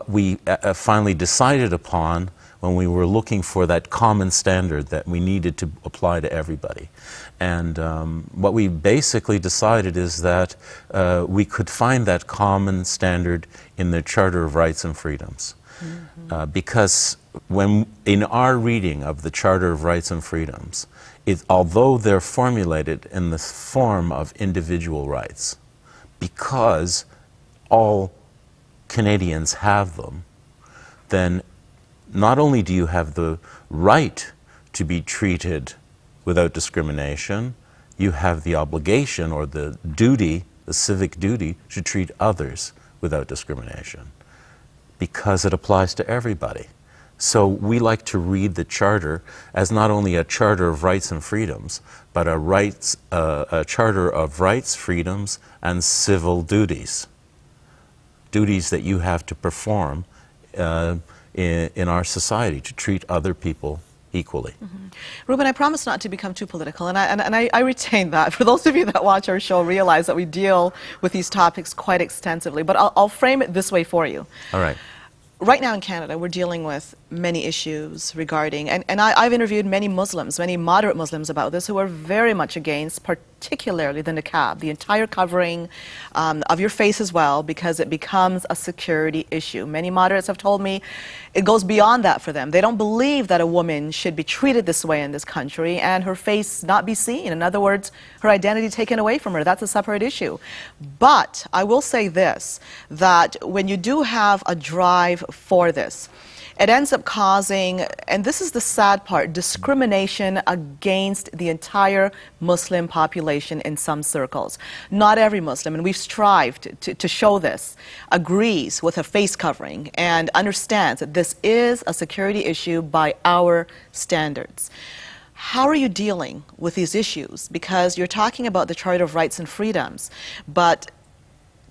we finally decided upon when we were looking for that common standard that we needed to apply to everybody. And what we basically decided is that we could find that common standard in the Charter of Rights and Freedoms. Mm-hmm. Because when in our reading of the Charter of Rights and Freedoms, although they're formulated in the form of individual rights, because all Canadians have them, then not only do you have the right to be treated without discrimination, you have the obligation or the duty, the civic duty, to treat others without discrimination, because it applies to everybody. So we like to read the Charter as not only a Charter of Rights and Freedoms, but a Charter of Rights, Freedoms, and Civil Duties. Duties that you have to perform in our society, to treat other people equally. Mm-hmm. Ruben, I promise not to become too political, and I retain that. For those of you that watch our show, realize that we deal with these topics quite extensively, but I'll frame it this way for you. All right. Right now in Canada, we're dealing with many issues regarding, and I've interviewed many Muslims, many moderate Muslims about this, who are very much against, particularly the niqab, the entire covering of your face as well, because it becomes a security issue. Many moderates have told me it goes beyond that for them. They don't believe that a woman should be treated this way in this country and her face not be seen. In other words, her identity taken away from her. That's a separate issue. But I will say this, that when you do have a drive for this, it ends up causing, and this is the sad part, discrimination against the entire Muslim population in some circles. Not every Muslim, and we've strived to show this, agrees with a face covering and understands that this is a security issue by our standards. How are you dealing with these issues? Because you're talking about the Charter of Rights and Freedoms, but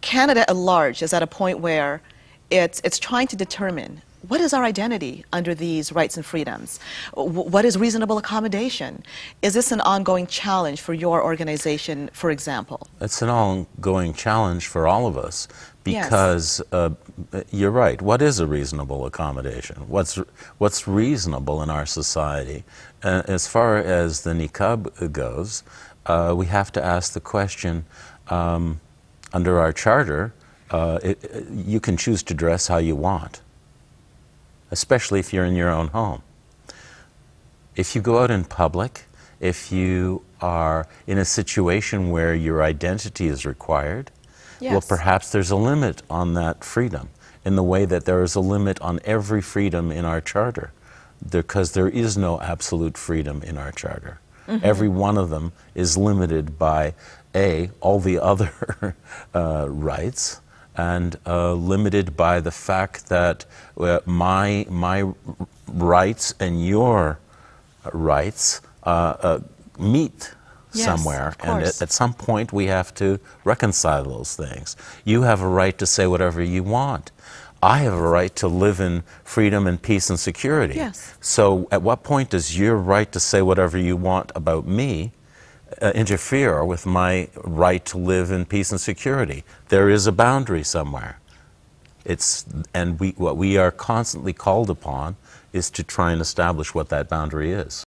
Canada at large is at a point where it's trying to determine what is our identity under these rights and freedoms? What is reasonable accommodation? Is this an ongoing challenge for your organization, for example? It's an ongoing challenge for all of us because you're right. What is a reasonable accommodation? What's reasonable in our society? As far as the niqab goes, we have to ask the question, under our charter, you can choose to dress how you want, especially if you're in your own home. If you go out in public, if you are in a situation where your identity is required, well, perhaps there's a limit on that freedom, in the way that there is a limit on every freedom in our charter, because there is no absolute freedom in our charter. Mm-hmm. Every one of them is limited by, all the other rights, and limited by the fact that my rights and your rights meet somewhere, and at some point we have to reconcile those things. You have a right to say whatever you want. I have a right to live in freedom and peace and security. Yes. So at what point does your right to say whatever you want about me interfere with my right to live in peace and security? There is a boundary somewhere. What we are constantly called upon is to try and establish what that boundary is.